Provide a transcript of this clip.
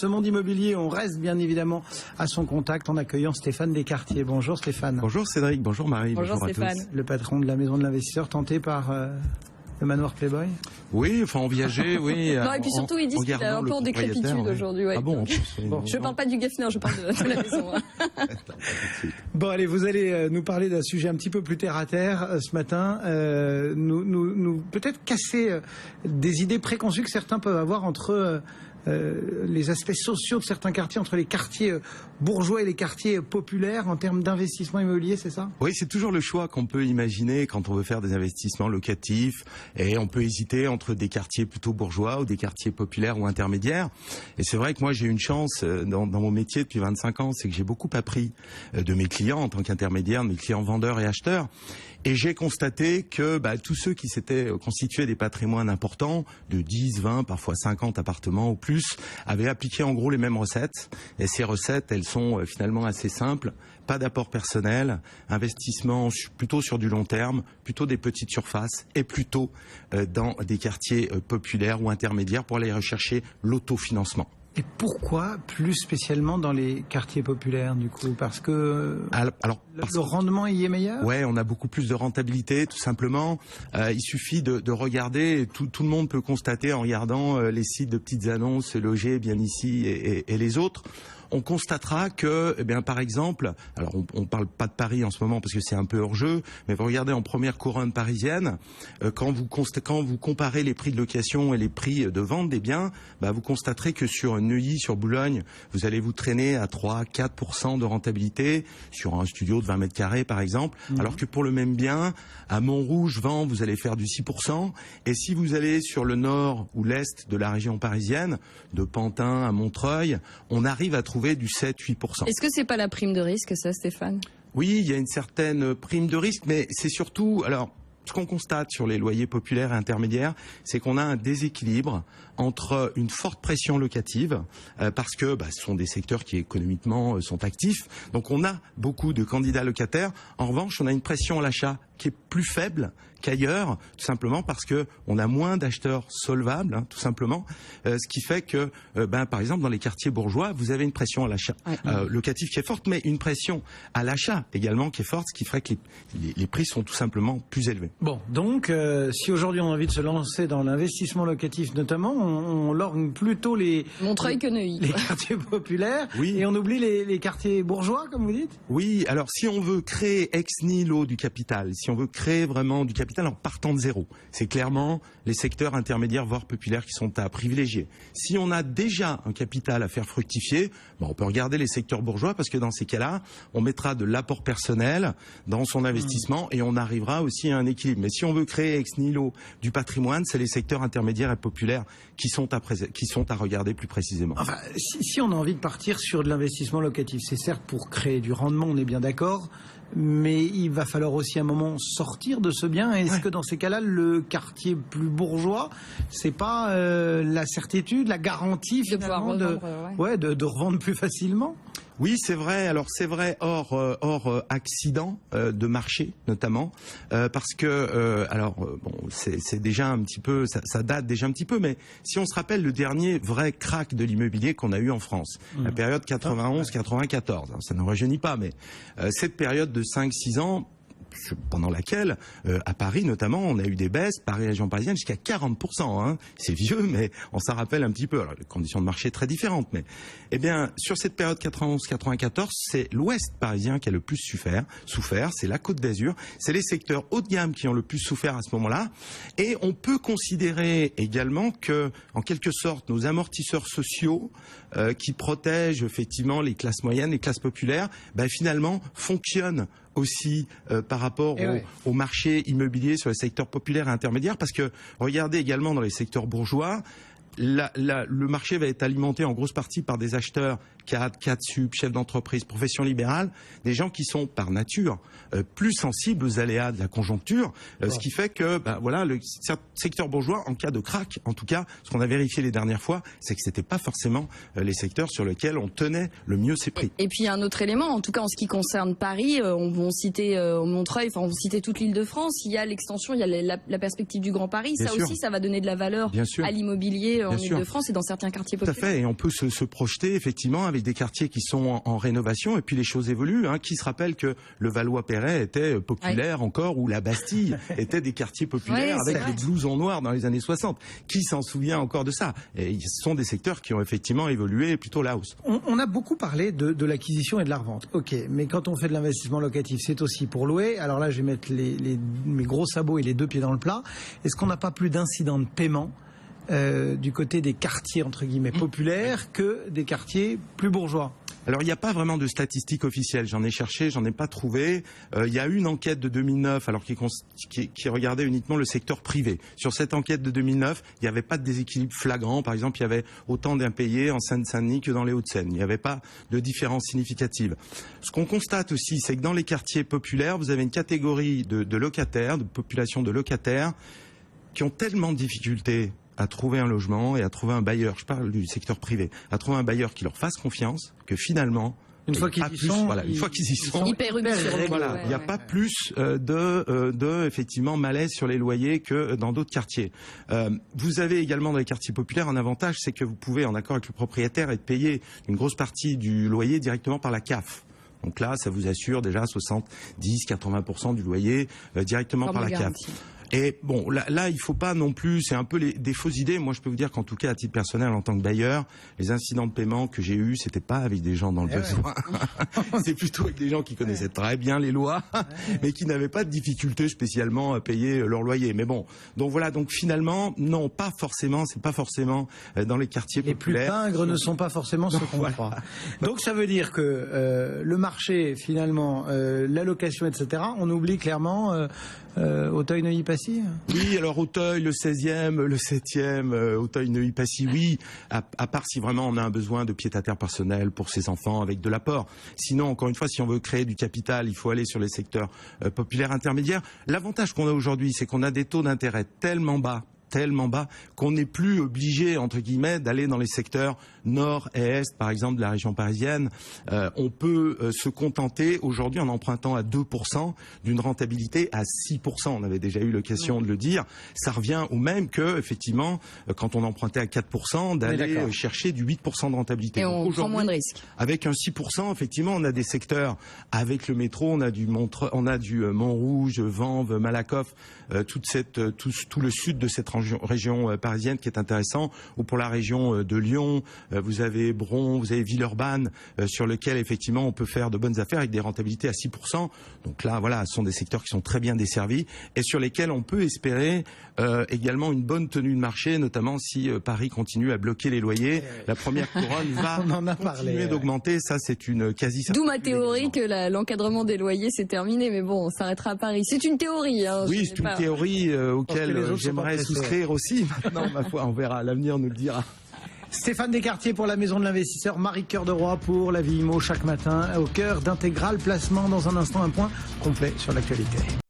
ce monde immobilier. On reste bien évidemment à son contact en accueillant Stéphane Descartiers. Bonjour Stéphane. Bonjour Cédric, bonjour Marie, bonjour Stéphane. À tous. Le patron de la maison de l'investisseur, tenté par le manoir Playboy. Oui, enfin en viager, oui. Non, et puis surtout, ils disent qu'il a un peu en décrépitude aujourd'hui. Ouais. Ah bon, bon, je ne parle pas du Geffner, je parle de la maison. Bon, allez, vous allez nous parler d'un sujet un petit peu plus terre à terre ce matin. Nous peut-être casser des idées préconçues que certains peuvent avoir entre les aspects sociaux de certains quartiers, entre les quartiers bourgeois et les quartiers populaires en termes d'investissement immobilier, c'est ça? Oui, c'est toujours le choix qu'on peut imaginer quand on veut faire des investissements locatifs, et on peut hésiter entre des quartiers plutôt bourgeois ou des quartiers populaires ou intermédiaires. Et c'est vrai que moi j'ai une chance dans mon métier depuis 25 ans, c'est que j'ai beaucoup appris de mes clients en tant qu'intermédiaire, de mes clients vendeurs et acheteurs. Et j'ai constaté que tous ceux qui s'étaient constitués des patrimoines importants, de 10, 20, parfois 50 appartements ou plus, avaient appliqué en gros les mêmes recettes. Et ces recettes, elles sont finalement assez simples. Pas d'apport personnel, investissement plutôt sur du long terme, plutôt des petites surfaces et plutôt dans des quartiers populaires ou intermédiaires pour aller rechercher l'autofinancement. Et pourquoi plus spécialement dans les quartiers populaires du coup? Parce que le rendement y est meilleur? Ouais, on a beaucoup plus de rentabilité tout simplement. Il suffit de regarder, tout le monde peut constater en regardant les sites de petites annonces logées bien ici et les autres. On constatera que, par exemple, alors on parle pas de Paris en ce moment parce que c'est un peu hors jeu, mais vous regardez en première couronne parisienne, quand vous comparez les prix de location et les prix de vente des biens, vous constaterez que sur Neuilly, sur Boulogne, vous allez vous traîner à 3-4% de rentabilité sur un studio de 20 mètres carrés par exemple, alors que pour le même bien, à Montrouge, Vent, vous allez faire du 6%, et si vous allez sur le nord ou l'est de la région parisienne, de Pantin à Montreuil, on arrive à trouver du 7-8%. Est-ce que c'est pas la prime de risque, ça, Stéphane? Oui, il y a une certaine prime de risque, mais c'est surtout, alors, ce qu'on constate sur les loyers populaires et intermédiaires, c'est qu'on a un déséquilibre entre une forte pression locative, parce que ce sont des secteurs qui économiquement sont actifs, donc on a beaucoup de candidats locataires. En revanche, on a une pression à l'achat qui est plus faible qu'ailleurs, tout simplement parce que on a moins d'acheteurs solvables, tout simplement, ce qui fait que, par exemple, dans les quartiers bourgeois, vous avez une pression à l'achat locative qui est forte, mais une pression à l'achat également qui est forte, ce qui ferait que les prix sont tout simplement plus élevés. Bon, donc, si aujourd'hui on a envie de se lancer dans l'investissement locatif notamment, on lorgne plutôt les Montreuil que Neuilly, les quartiers populaires, oui. Et on oublie les quartiers bourgeois, comme vous dites? Oui, alors si on veut créer ex nihilo du capital, si on veut créer vraiment du capital en partant de zéro, c'est clairement les secteurs intermédiaires voire populaires qui sont à privilégier. Si on a déjà un capital à faire fructifier, on peut regarder les secteurs bourgeois parce que dans ces cas-là, on mettra de l'apport personnel dans son investissement et on arrivera aussi à un équilibre. Mais si on veut créer ex nihilo du patrimoine, c'est les secteurs intermédiaires et populaires qui sont à regarder plus précisément. Enfin, si on a envie de partir sur de l'investissement locatif, c'est certes pour créer du rendement, on est bien d'accord, mais il va falloir aussi à un moment sortir de ce bien. Est-ce que dans ces cas-là, le quartier plus bourgeois, c'est pas la certitude, la garantie finalement de revendre plus facilement? Oui, c'est vrai. Alors c'est vrai hors accident de marché notamment, parce que c'est déjà un petit peu, ça date déjà un petit peu. Mais si on se rappelle le dernier vrai crack de l'immobilier qu'on a eu en France, la période 91-94, ça ne rajeunit pas, mais cette période de 5-6 ans. Pendant laquelle, à Paris notamment, on a eu des baisses, Paris, région parisienne, jusqu'à 40%. C'est vieux, mais on s'en rappelle un petit peu. Alors, les conditions de marché très différentes, mais sur cette période 91-94, c'est l'Ouest parisien qui a le plus souffert, c'est la Côte d'Azur, c'est les secteurs haut de gamme qui ont le plus souffert à ce moment-là. Et on peut considérer également que, en quelque sorte, nos amortisseurs sociaux qui protègent effectivement les classes moyennes, les classes populaires, finalement fonctionnent aussi par rapport au marché immobilier sur les secteurs populaires et intermédiaires, parce que regardez également dans les secteurs bourgeois, le marché va être alimenté en grosse partie par des acheteurs cadres sup, chefs d'entreprise, profession libérale, des gens qui sont par nature plus sensibles aux aléas de la conjoncture, ce qui fait que le secteur bourgeois, en cas de krach, en tout cas, ce qu'on a vérifié les dernières fois, c'est que c'était pas forcément les secteurs sur lesquels on tenait le mieux ses prix. Et puis il y a un autre élément, en tout cas en ce qui concerne Paris, on citait Montreuil, on citait toute l'Île-de-France, il y a l'extension, il y a la perspective du Grand Paris, Bien sûr. aussi ça va donner de la valeur à l'immobilier en Ile-de-France et dans certains quartiers populaires. Tout à fait, et on peut se projeter effectivement avec des quartiers qui sont en rénovation, et puis les choses évoluent. Qui se rappelle que le Valois-Perret était populaire encore, ou la Bastille était des quartiers populaires avec les blousons noirs dans les années 60. Qui s'en souvient encore de ça? Et ce sont des secteurs qui ont effectivement évolué plutôt la hausse. On a beaucoup parlé de l'acquisition et de la revente. Ok, mais quand on fait de l'investissement locatif, c'est aussi pour louer. Alors là, je vais mettre mes gros sabots et les deux pieds dans le plat. Est-ce qu'on n'a pas plus d'incidents de paiement du côté des quartiers entre guillemets populaires que des quartiers plus bourgeois? Alors, il n'y a pas vraiment de statistiques officielles. J'en ai cherché, j'en ai pas trouvé. Il y a une enquête de 2009, alors qui regardait uniquement le secteur privé. Sur cette enquête de 2009, il n'y avait pas de déséquilibre flagrant. Par exemple, il y avait autant d'impayés en Seine-Saint-Denis que dans les Hauts-de-Seine. Il n'y avait pas de différence significative. Ce qu'on constate aussi, c'est que dans les quartiers populaires, vous avez une catégorie de locataires, de population de locataires, qui ont tellement de difficultés à trouver un logement et à trouver un bailleur, je parle du secteur privé, à trouver un bailleur qui leur fasse confiance, que finalement, une fois qu'ils y sont, hyper voilà, il n'y a pas plus effectivement malaise sur les loyers que dans d'autres quartiers. Vous avez également dans les quartiers populaires un avantage, c'est que vous pouvez, en accord avec le propriétaire, être payé une grosse partie du loyer directement par la CAF. Donc là, ça vous assure déjà 70-80% du loyer directement par la CAF. Et bon, là, il faut pas non plus, c'est un peu des fausses idées. Moi, je peux vous dire qu'en tout cas, à titre personnel, en tant que bailleur, les incidents de paiement que j'ai eus, c'était pas avec des gens dans le besoin. C'est plutôt avec des gens qui connaissaient très bien les lois, mais qui n'avaient pas de difficulté spécialement à payer leur loyer. Mais bon, donc voilà, donc finalement, non, pas forcément, c'est pas forcément dans les quartiers populaires. Les plus pingres ne sont pas forcément ceux qu'on croit. Donc ça veut dire que le marché, finalement, la location, etc., on oublie clairement Auteuil-Neuilly-Passy. Oui, alors Auteuil, le 16e, le 7e, Auteuil-Neuilly-Passy, oui, à part si vraiment on a un besoin de pied-à-terre personnel pour ses enfants avec de l'apport. Sinon, encore une fois, si on veut créer du capital, il faut aller sur les secteurs populaires intermédiaires. L'avantage qu'on a aujourd'hui, c'est qu'on a des taux d'intérêt tellement bas qu'on n'est plus obligé, entre guillemets, d'aller dans les secteurs nord et est, par exemple, de la région parisienne. On peut se contenter aujourd'hui en empruntant à 2% d'une rentabilité à 6%. On avait déjà eu l'occasion de le dire. Ça revient au même que, effectivement, quand on empruntait à 4%, d'aller chercher du 8% de rentabilité. Et on prend moins de risques. Avec un 6%, effectivement, on a des secteurs avec le métro, on a du Montrouge, Vanves, Malakoff, tout le sud de cette région parisienne qui est intéressant, ou pour la région de Lyon, vous avez Bron, vous avez Villeurbanne, sur lequel effectivement on peut faire de bonnes affaires avec des rentabilités à 6%. Donc là, voilà, ce sont des secteurs qui sont très bien desservis et sur lesquels on peut espérer également une bonne tenue de marché, notamment si Paris continue à bloquer les loyers. La première couronne va continuer d'augmenter, ça c'est une quasi-certitude. D'où ma théorie que l'encadrement des loyers c'est terminé, mais bon, on s'arrêtera à Paris. C'est une théorie. Oui, c'est une théorie auquel j'aimerais souscrire aussi. Maintenant, ma foi, on verra, l'avenir nous le dira. Stéphane Descartiers pour la Maison de l'Investisseur, Marie Cœur de Roy pour la Vie Immo chaque matin au cœur d'Intégral Placement. Dans un instant, un point complet sur l'actualité.